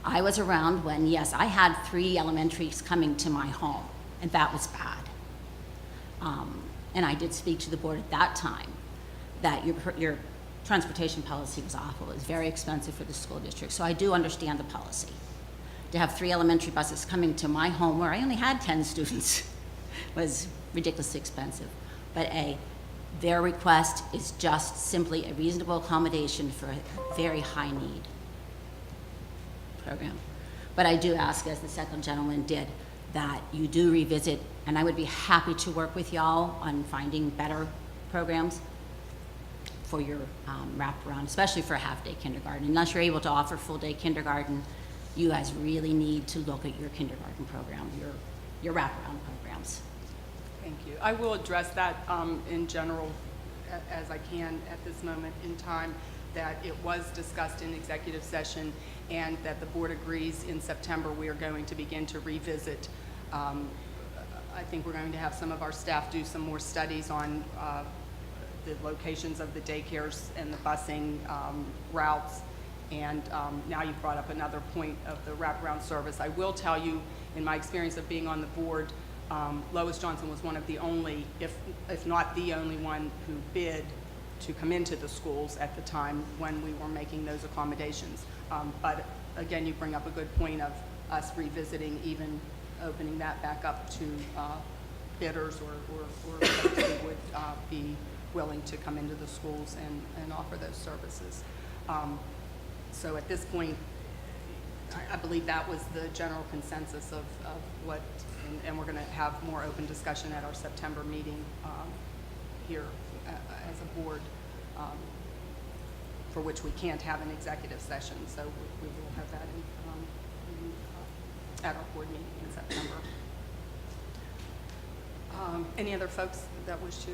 S19: I was around when, yes, I had 3 elementaries coming to my home, and that was bad. And I did speak to the board at that time that your transportation policy was awful. It was very expensive for the school district. So I do understand the policy. To have 3 elementary buses coming to my home where I only had 10 students was ridiculously expensive. But their request is just simply a reasonable accommodation for a very high need program. But I do ask, as the second gentleman did, that you do revisit, and I would be happy to work with y'all on finding better programs for your wraparound, especially for a half-day kindergarten. Unless you're able to offer full-day kindergarten, you guys really need to look at your kindergarten program, your wraparound programs.
S1: Thank you. I will address that in general as I can at this moment in time, that it was discussed in executive session and that the board agrees in September we are going to begin to revisit. I think we're going to have some of our staff do some more studies on the locations of the daycares and the busing routes. And now you've brought up another point of the wraparound service. I will tell you, in my experience of being on the board, Lois Johnson was one of the only, if not the only one, who bid to come into the schools at the time when we were making those accommodations. But again, you bring up a good point of us revisiting, even opening that back up to bidders or folks who would be willing to come into the schools and offer those services. So at this point, I believe that was the general consensus of what, and we're going to have more open discussion at our September meeting here as a board, for which we can't have an executive session, so we will have that at our board meeting in September. Any other folks that wish to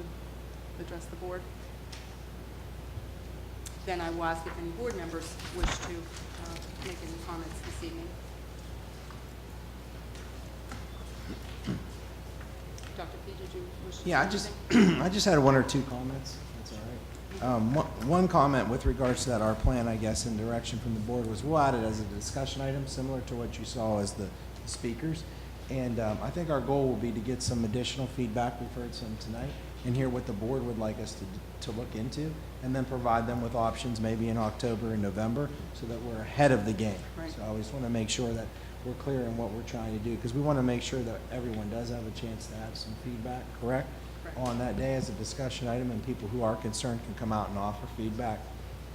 S1: address the board? Then I will ask if any board members wish to make any comments this evening. Dr. P, did you wish to
S13: Yeah,
S1: say anything?
S13: I just had one or two comments. That's all right. One comment with regards to that, our plan, I guess, in direction from the board was we'll add it as a discussion item, similar to what you saw as the speakers. And I think our goal will be to get some additional feedback. We've heard some tonight, and hear what the board would like us to look into, and then provide them with options maybe in October and November, so that we're ahead of the game.
S1: Right.
S13: So I always want to make sure that we're clear in what we're trying to do, because we want to make sure that everyone does have a chance to have some feedback, correct? On that day as a discussion item, and people who are concerned can come out and offer feedback.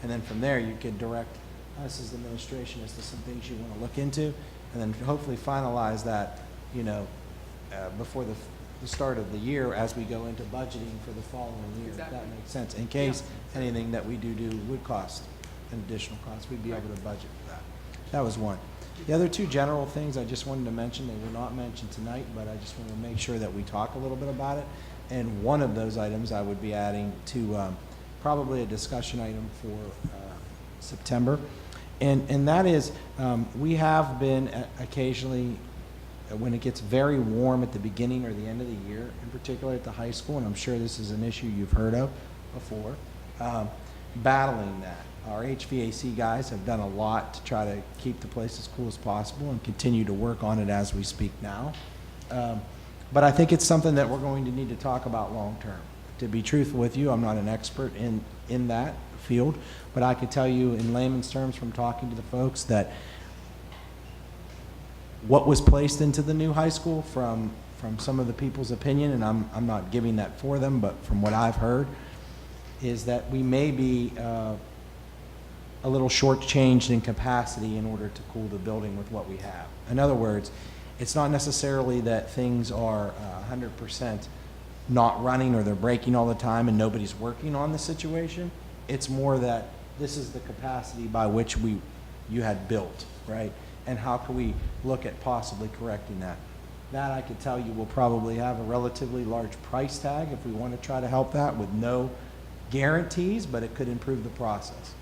S13: And then from there, you can direct us as the administration as to some things you want to look into, and then hopefully finalize that, before the start of the year as we go into budgeting for the following year,
S1: Exactly.
S13: if that makes sense. In case anything that we do would cost an additional cost, we'd be able to budget for that. That was one. The other two general things I just wanted to mention, they were not mentioned tonight, but I just wanted to make sure that we talk a little bit about it. And one of those items I would be adding to probably a discussion item for September. And that is, we have been occasionally, when it gets very warm at the beginning or the end of the year, in particular at the high school, and I'm sure this is an issue you've heard of before, battling that. Our HVAC guys have done a lot to try to keep the place as cool as possible and continue to work on it as we speak now. But I think it's something that we're going to need to talk about long term. To be truthful with you, I'm not an expert in that field, but I could tell you in layman's terms from talking to the folks that what was placed into the new high school from some of the people's opinion, and I'm not giving that for them, but from what I've heard, is that we may be a little shortchanged in capacity in order to cool the building with what we have. In other words, it's not necessarily that things are 100% not running or they're breaking all the time and nobody's working on the situation. It's more that this is the capacity by which you had built, right? And how can we look at possibly correcting that? That I could tell you will probably have a relatively large price tag if we want to try to help that, with no guarantees, but it could improve the process.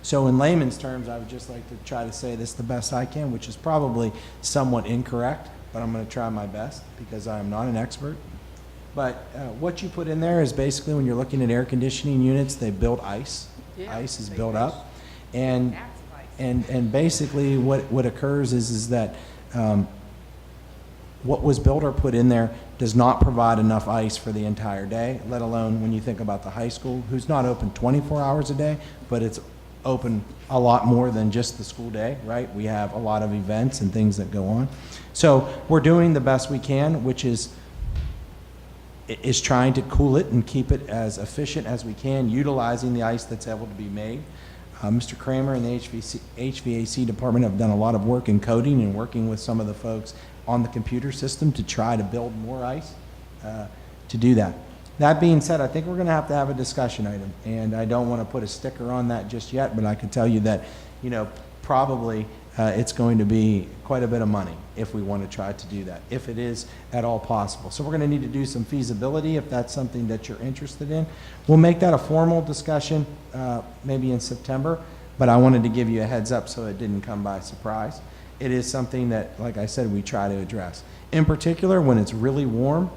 S13: So in layman's terms, I would just like to try to say this the best I can, which is probably somewhat incorrect, but I'm going to try my best because I am not an expert. But what you put in there is basically when you're looking at air conditioning units, they build ice.
S1: Yeah,
S13: Ice is built up. And basically what occurs is that what was built or put in there does not provide enough ice for the entire day, let alone when you think about the high school, who's not open 24 hours a day, but it's open a lot more than just the school day, right? We have a lot of events and things that go on. So we're doing the best we can, which is trying to cool it and keep it as efficient as we can, utilizing the ice that's able to be made. Mr. Kramer and the HVAC department have done a lot of work in coding and working with some of the folks on the computer system to try to build more ice to do that. That being said, I think we're going to have a discussion item, and I don't want to put a sticker on that just yet, but I can tell you that, probably it's going to be quite a bit of money if we want to try to do that, if it is at all possible. So we're going to need to do some feasibility if that's something that you're interested in. We'll make that a formal discussion maybe in September, but I wanted to give you a heads up so it didn't come by surprise. It is something that, like I said, we try to address. In particular, when it's really warm,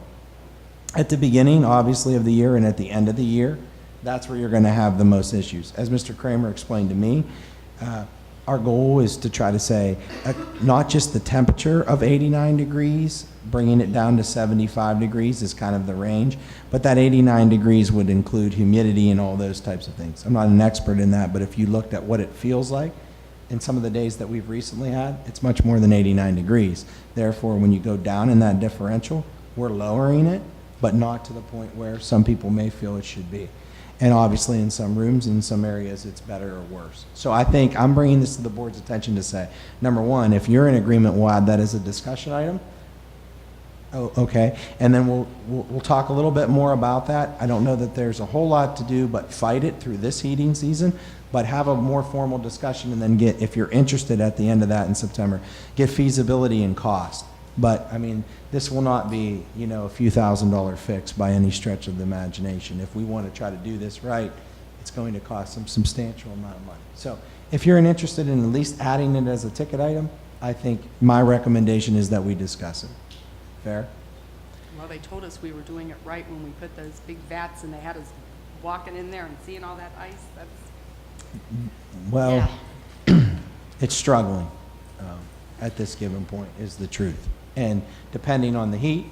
S13: at the beginning, obviously, of the year and at the end of the year, that's where you're going to have the most issues. As Mr. Kramer explained to me, our goal is to try to say not just the temperature of 89 degrees, bringing it down to 75 degrees is kind of the range, but that 89 degrees would include humidity and all those types of things. I'm not an expert in that, but if you looked at what it feels like in some of the days that we've recently had, it's much more than 89 degrees. Therefore, when you go down in that differential, we're lowering it, but not to the point where some people may feel it should be. And obviously in some rooms, in some areas, it's better or worse. So I think I'm bringing this to the board's attention to say, number one, if you're in agreement, we'll add that as a discussion item. Oh, okay. And then we'll talk a little bit more about that. I don't know that there's a whole lot to do but fight it through this heating season, but have a more formal discussion and then get, if you're interested at the end of that in September, get feasibility and cost. But, I mean, this will not be, you know, a few $1,000 fix by any stretch of the imagination. If we want to try to do this right, it's going to cost some substantial amount of money. So if you're interested in at least adding it as a ticket item, I think my recommendation is that we discuss it. Fair?
S1: Well, they told us we were doing it right when we put those big vats and they had us walking in there and seeing all that ice. That's,
S13: Well, it's struggling at this given point is the truth. And depending on the heat,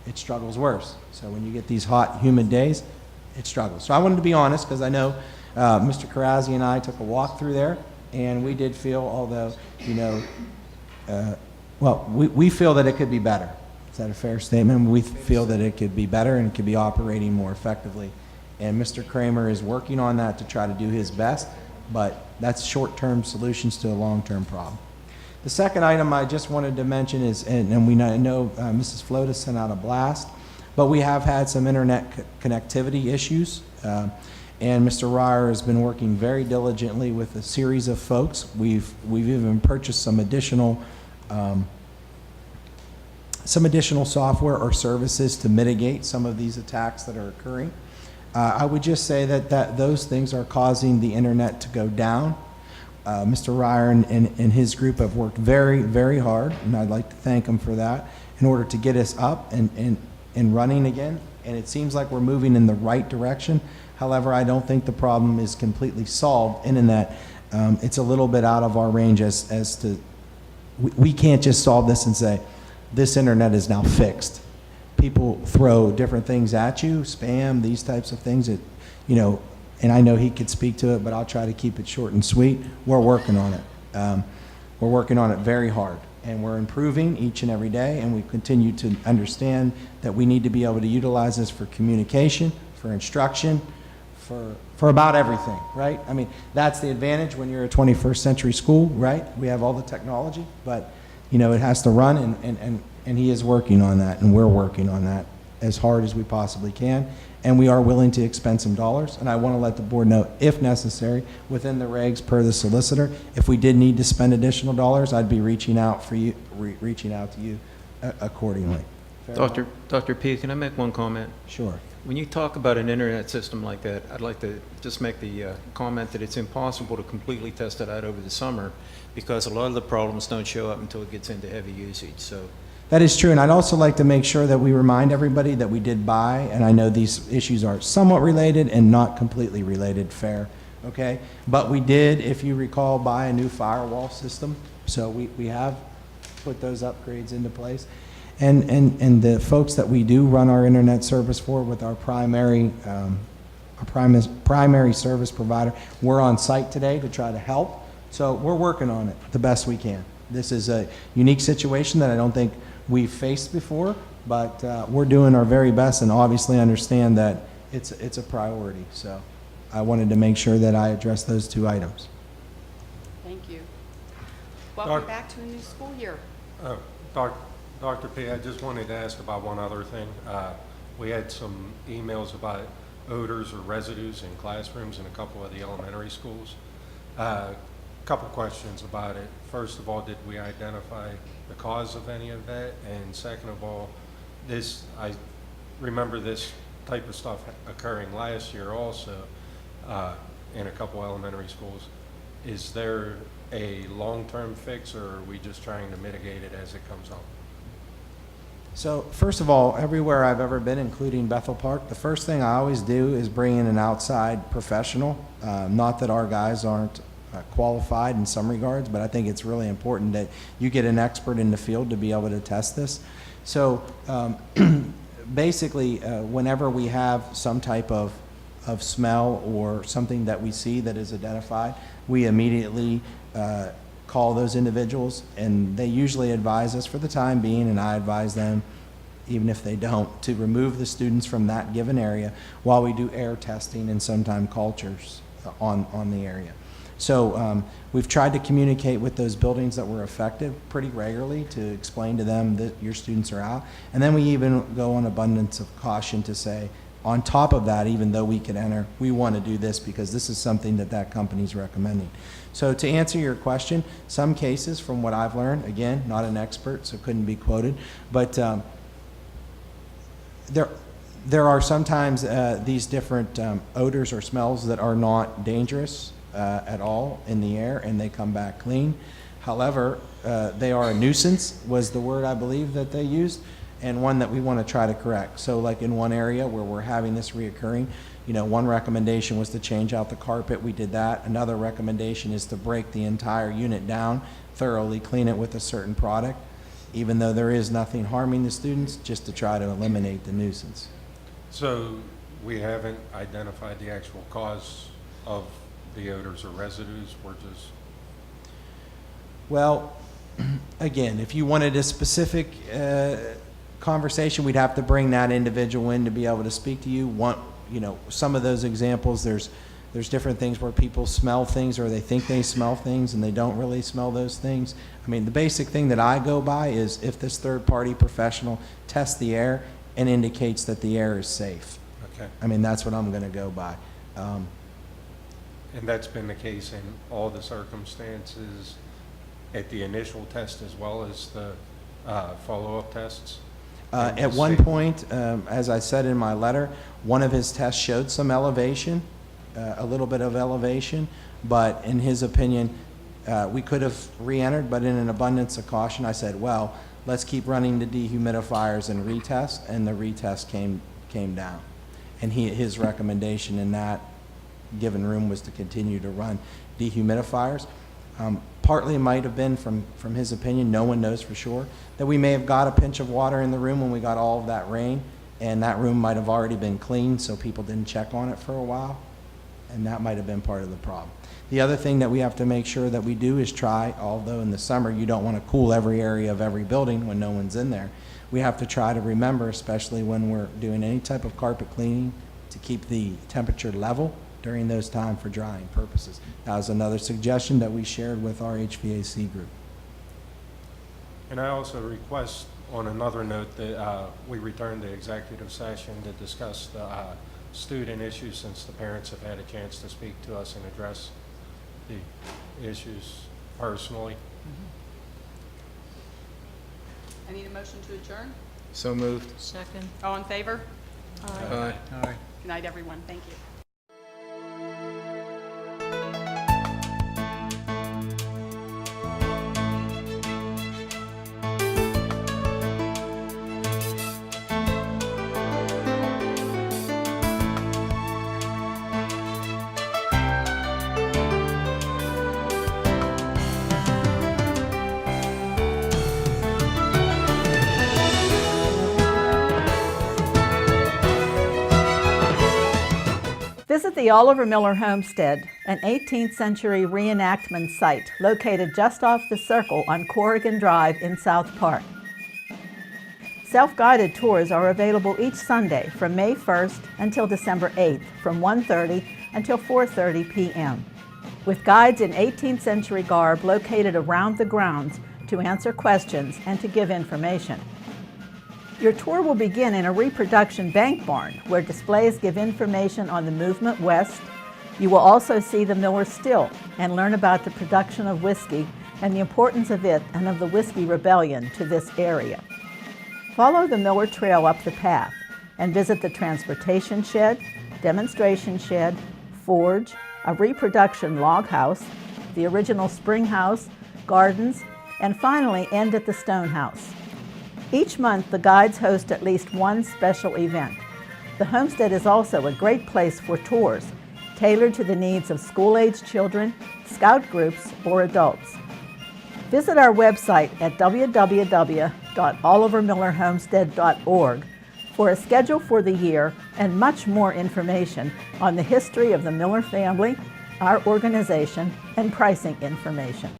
S13: it struggles worse. So when you get these hot, humid days, it struggles. So I wanted to be honest because I know Mr. Karazi and I took a walk through there and we did feel, although, you know, well, we feel that it could be better. Is that a fair statement? We feel that it could be better and it could be operating more effectively. And Mr. Kramer is working on that to try to do his best, but that's short-term solutions to a long-term problem. The second item I just wanted to mention is, and we know Mrs. Flotis sent out a blast, but we have had some internet connectivity issues. And Mr. Ryer has been working very diligently with a series of folks. We've even purchased some additional software or services to mitigate some of these attacks that are occurring. I would just say that those things are causing the internet to go down. Mr. Ryer and his group have worked very, very hard, and I'd like to thank them for that, in order to get us up and running again. And it seems like we're moving in the right direction. However, I don't think the problem is completely solved, and in that it's a little bit out of our range as to, we can't just solve this and say, this internet is now fixed. People throw different things at you, spam, these types of things that, you know, and I know he could speak to it, but I'll try to keep it short and sweet. We're working on it. We're working on it very hard, and we're improving each and every day, and we continue to understand that we need to be able to utilize this for communication, for instruction, for about everything, right? I mean, that's the advantage when you're a 21st century school, right? We have all the technology, but you know, it has to run, and he is working on that, and we're working on that as hard as we possibly can, and we are willing to expend some dollars, and I want to let the board know, if necessary, within the regs per the solicitor, if we did need to spend additional dollars, I'd be reaching out to you accordingly. Fair?
S9: Dr. P, can I make one comment?
S13: Sure.
S9: When you talk about an internet system like that, I'd like to just make the comment that it's impossible to completely test it out over the summer because a lot of the problems don't show up until it gets into heavy usage. So
S13: that is true, and I'd also like to make sure that we remind everybody that we did buy, and I know these issues are somewhat related and not completely related, fair, okay? But we did, if you recall, buy a new firewall system, so we have put those upgrades into place. And the folks that we do run our internet service for with our primary service provider, we're on site today to try to help. So we're working on it the best we can. This is a unique situation that I don't think we've faced before, but we're doing our very best and obviously understand that it's a priority. So I wanted to make sure that I addressed those two items.
S1: thank you. Welcome back to a new school year.
S10: Dr. P, I just wanted to ask about one other thing. We had some emails about odors or residues in classrooms in a couple of the elementary schools. Couple questions about it. First of all, did we identify the cause of any of that? And second of all, I remember this type of stuff occurring last year also in a couple elementary schools. Is there a long-term fix, or are we just trying to mitigate it as it comes up?
S13: So first of all, everywhere I've ever been, including Bethel Park, the first thing I always do is bring in an outside professional. Not that our guys aren't qualified in some regards, but I think it's really important that you get an expert in the field to be able to test this. So basically, whenever we have some type of smell or something that we see that is identified, we immediately call those individuals, and they usually advise us for the time being, and I advise them, even if they don't, to remove the students from that given area while we do air testing and sometimes cultures on the area. So we've tried to communicate with those buildings that were affected pretty regularly to explain to them that your students are out. And then we even go on abundance of caution to say, on top of that, even though we could enter, we want to do this because this is something that that company's recommending. So to answer your question, some cases, from what I've learned, again, not an expert, so couldn't be quoted, but there are sometimes these different odors or smells that are not dangerous at all in the air, and they come back clean. However, they are a nuisance, was the word I believe that they used, and one that we want to try to correct. So like in one area where we're having this reoccurring, one recommendation was to change out the carpet. We did that. Another recommendation is to break the entire unit down, thoroughly clean it with a certain product, even though there is nothing harming the students, just to try to eliminate the nuisance.
S10: So we haven't identified the actual cause of the odors or residues, we're just...
S13: Well, again, if you wanted a specific conversation, we'd have to bring that individual in to be able to speak to you. Some of those examples, there's different things where people smell things or they think they smell things and they don't really smell those things. I mean, the basic thing that I go by is if this third-party professional tests the air and indicates that the air is safe.
S10: Okay.
S13: I mean, that's what I'm going to go by.
S10: And that's been the case in all the circumstances at the initial test as well as the follow-up tests?
S13: At one point, as I said in my letter, one of his tests showed some elevation, a little bit of elevation, but in his opinion, we could have re-entered, but in an abundance of caution, I said, well, let's keep running the dehumidifiers and retest, and the retest came down. And his recommendation in that given room was to continue to run dehumidifiers. Partly it might have been from his opinion, no one knows for sure, that we may have got a pinch of water in the room when we got all of that rain, and that room might have already been cleaned, so people didn't check on it for a while, and that might have been part of the problem. The other thing that we have to make sure that we do is try, although in the summer you don't want to cool every area of every building when no one's in there, we have to try to remember, especially when we're doing any type of carpet cleaning, to keep the temperature level during those times for drying purposes. That was another suggestion that we shared with our HVAC group.
S10: And I also request, on another note, that we return to executive session to discuss the student issues, since the parents have had a chance to speak to us and address the issues personally.
S1: I need a motion to adjourn.
S9: So moved.
S12: Second.
S1: All in favor?
S9: Aye.
S1: Good night, everyone. Thank you.
S20: Visit the Oliver Miller Homestead, an 18th century reenactment site located just off the circle on Corrigan Drive in South Park. Self-guided tours are available each Sunday from May 1st until December 8th from 1:30 until 4:30 p.m. with guides in 18th century garb located around the grounds to answer questions and to give information. Your tour will begin in a reproduction bank barn where displays give information on the movement west. You will also see the Miller Still and learn about the production of whiskey and the importance of it and of the Whiskey Rebellion to this area. Follow the Miller Trail up the path and visit the transportation shed, demonstration shed, forge, a reproduction log house, the original spring house, gardens, and finally end at the stone house. Each month, the guides host at least one special event. The homestead is also a great place for tours, tailored to the needs of school-age children, scout groups, or adults. Visit our website at www.olivermillerhomestead.org for a schedule for the year and much more information on the history of the Miller family, our organization, and pricing information.